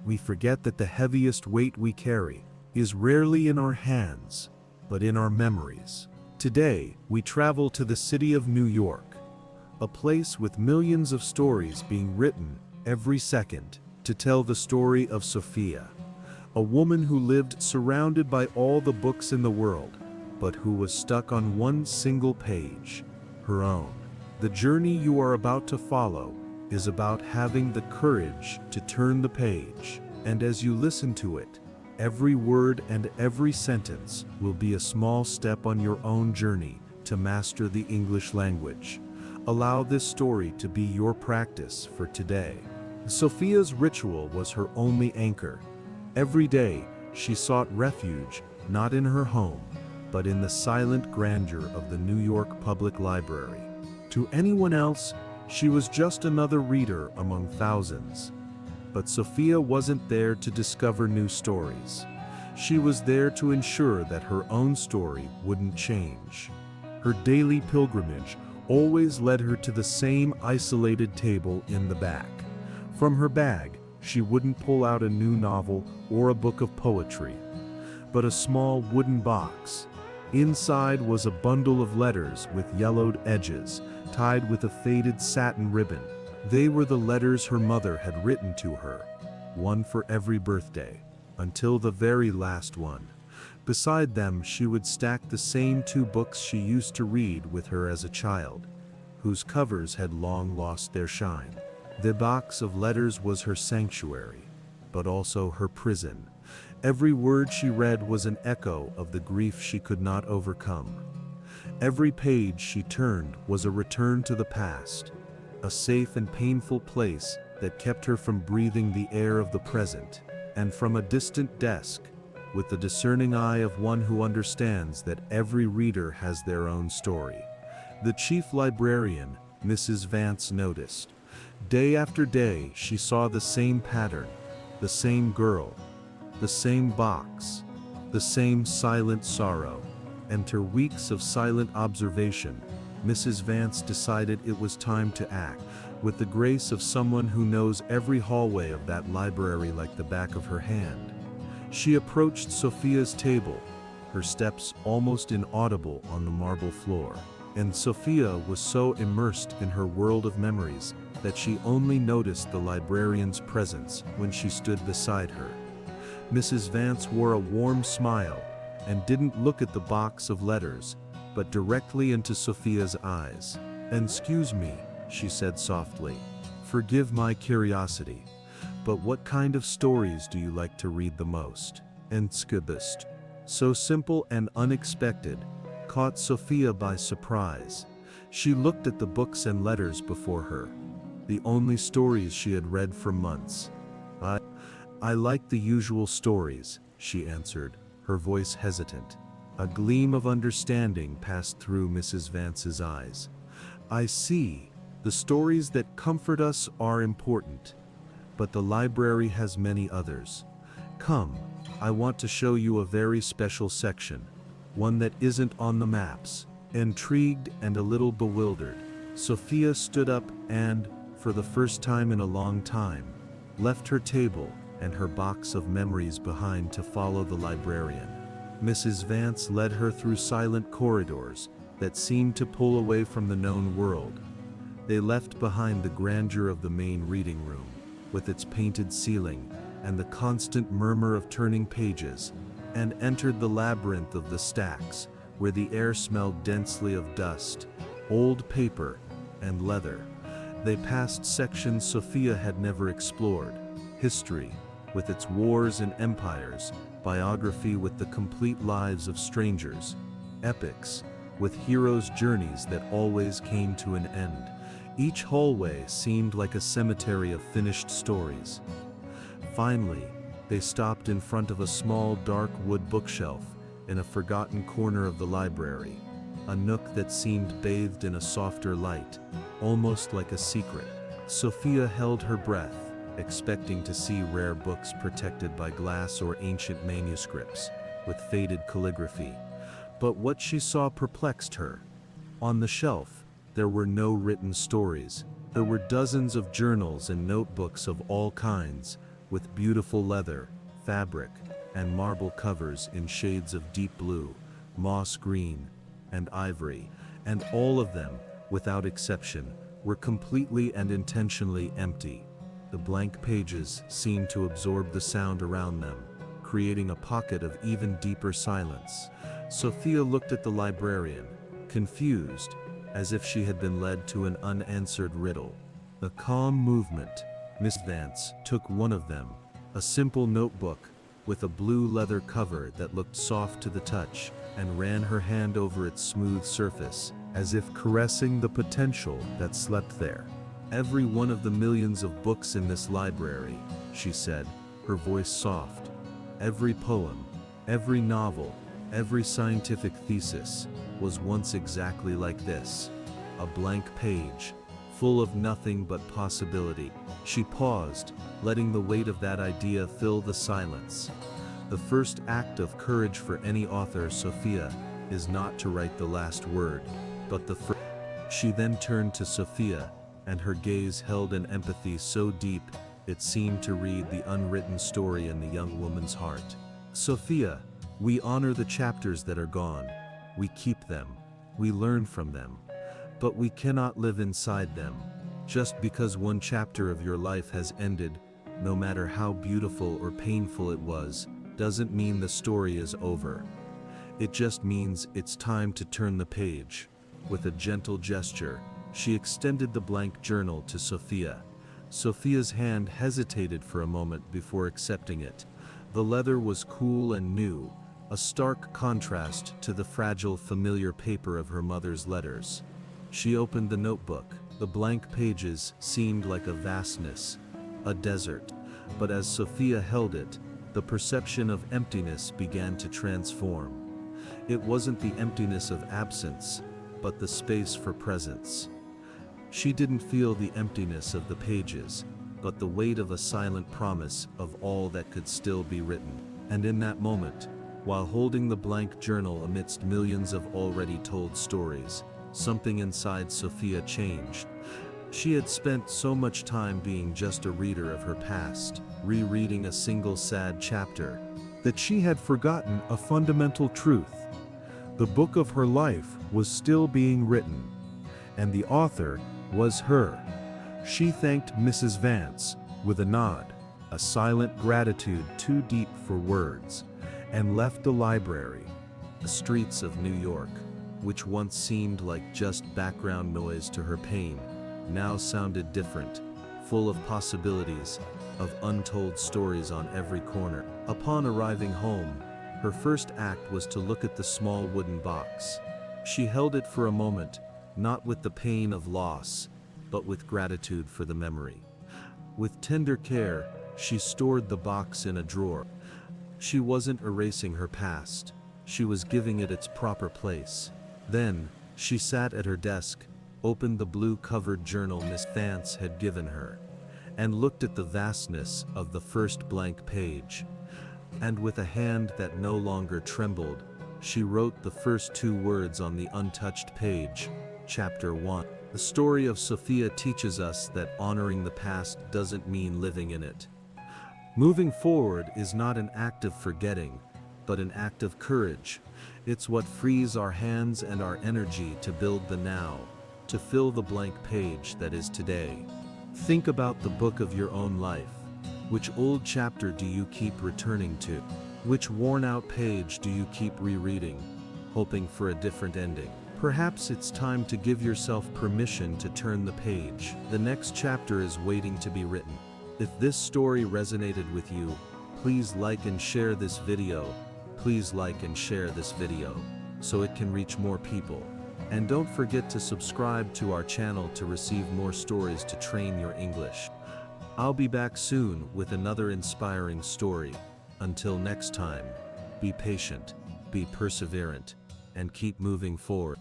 we forget that the heaviest weight we carry is rarely in our hands, but in our memories. Today, we travel to the city of New York, a place with millions of stories being written every second, to tell the story of Sophia, a woman who lived surrounded by all the books in the world, but who was stuck on one single page, her own. The journey you are about to follow is about having the courage to turn the page, and as you listen to it, every word and every sentence will be a small step on your own journey to master the English language. Allow this story to be your practice for today. Sophia's ritual was her only anchor. Every day, she sought refuge not in her home, but in the silent grandeur of the New York Public Library. To anyone else, she was just another reader among thousands. But Sophia wasn't there to discover new stories. She was there to ensure that her own story wouldn't change. Her daily pilgrimage always led her to the same isolated table in the back. From her bag, she wouldn't pull out a new novel or a book of poetry, but a small wooden box. Inside was a bundle of letters with yellowed edges, tied with a faded satin ribbon. They were the letters her mother had written to her, one for every birthday, until the very last one. Beside them, she would stack the same 2 books she used to read with her as a child, whose covers had long lost their shine. The box of letters was her sanctuary, but also her prison. Every word she read was an echo of the grief she could not overcome. Every page she turned was a return to the past, a safe and painful place that kept her from breathing the air of the present. And from a distant desk, with the discerning eye of one who understands that every reader has their own story, the chief librarian, Mrs. Vance, noticed. Day after day, she saw the same pattern, the same girl, the same box, the same silent sorrow. And after weeks of silent observation, Mrs. Vance decided it was time to act. With the grace of someone who knows every hallway of that library like the back of her hand, she approached Sophia's table, her steps almost inaudible on the marble floor. And Sophia was so immersed in her world of memories that she only noticed the librarian's presence when she stood beside her. Mrs. Vance wore a warm smile and didn't look at the box of letters, but directly into Sophia's eyes. "Excuse me," she said softly. "Forgive my curiosity, but what kind of stories do you like to read the most?" And Skibist, so simple and unexpected, caught Sophia by surprise. She looked at the books and letters before her, the only stories she had read for months. I like the usual stories," she answered, her voice hesitant. A gleam of understanding passed through Mrs. Vance's eyes. "I see. The stories that comfort us are important, but the library has many others. Come, I want to show you a very special section, one that isn't on the maps." Intrigued and a little bewildered, Sophia stood up and, for the first time in a long time, left her table and her box of memories behind to follow the librarian. Mrs. Vance led her through silent corridors that seemed to pull away from the known world. They left behind the grandeur of the main reading room, with its painted ceiling and the constant murmur of turning pages, and entered the labyrinth of the stacks, where the air smelled densely of dust, old paper, and leather. They passed sections Sophia had never explored: history, with its wars and empires; biography, with the complete lives of strangers; epics, with heroes' journeys that always came to an end. Each hallway seemed like a cemetery of finished stories. Finally, they stopped in front of a small dark wood bookshelf in a forgotten corner of the library, a nook that seemed bathed in a softer light, almost like a secret. Sophia held her breath, expecting to see rare books protected by glass or ancient manuscripts with faded calligraphy. But what she saw perplexed her. On the shelf, there were no written stories. There were dozens of journals and notebooks of all kinds, with beautiful leather, fabric, and marble covers in shades of deep blue, moss green, and ivory, and all of them, without exception, were completely and intentionally empty. The blank pages seemed to absorb the sound around them, creating a pocket of even deeper silence. Sophia looked at the librarian, confused, as if she had been led to an unanswered riddle. A calm movement. Miss Vance took one of them, a simple notebook with a blue leather cover that looked soft to the touch, and ran her hand over its smooth surface, as if caressing the potential that slept there. "Every one of the millions of books in this library," she said, her voice soft. "Every poem, every novel, every scientific thesis was once exactly like this. A blank page, full of nothing but possibility." She paused, letting the weight of that idea fill the silence. The first act of courage for any author, Sophia, is not to write the last word, but the first. She then turned to Sophia, and her gaze held an empathy so deep it seemed to read the unwritten story in the young woman's heart. "Sophia, we honor the chapters that are gone. We keep them. We learn from them. But we cannot live inside them. Just because one chapter of your life has ended, no matter how beautiful or painful it was, doesn't mean the story is over. It just means it's time to turn the page." With a gentle gesture, she extended the blank journal to Sophia. Sophia's hand hesitated for a moment before accepting it. The leather was cool and new, a stark contrast to the fragile, familiar paper of her mother's letters. She opened the notebook. The blank pages seemed like a vastness, a desert. But as Sophia held it, the perception of emptiness began to transform. It wasn't the emptiness of absence, but the space for presence. She didn't feel the emptiness of the pages, but the weight of a silent promise of all that could still be written. And in that moment, while holding the blank journal amidst millions of already told stories, something inside Sophia changed. She had spent so much time being just a reader of her past, rereading a single sad chapter, that she had forgotten a fundamental truth. The book of her life was still being written, and the author was her. She thanked Mrs. Vance with a nod, a silent gratitude too deep for words, and left the library. The streets of New York, which once seemed like just background noise to her pain, now sounded different, full of possibilities, of untold stories on every corner. Upon arriving home, her first act was to look at the small wooden box. She held it for a moment, not with the pain of loss, but with gratitude for the memory. With tender care, she stored the box in a drawer. She wasn't erasing her past, she was giving it its proper place. Then, she sat at her desk, opened the blue-covered journal Miss Vance had given her, and looked at the vastness of the first blank page. And with a hand that no longer trembled, she wrote the first two words on the untouched page, Chapter 1. The story of Sophia teaches us that honoring the past doesn't mean living in it. Moving forward is not an act of forgetting, but an act of courage. It's what frees our hands and our energy to build the now, to fill the blank page that is today. Think about the book of your own life. Which old chapter do you keep returning to? Which worn-out page do you keep rereading, hoping for a different ending? Perhaps it's time to give yourself permission to turn the page. The next chapter is waiting to be written. If this story resonated with you, please like and share this video. Please like and share this video so it can reach more people. And don't forget to subscribe to our channel to receive more stories to train your English. I'll be back soon with another inspiring story. Until next time, be patient, be perseverant, and keep moving forward.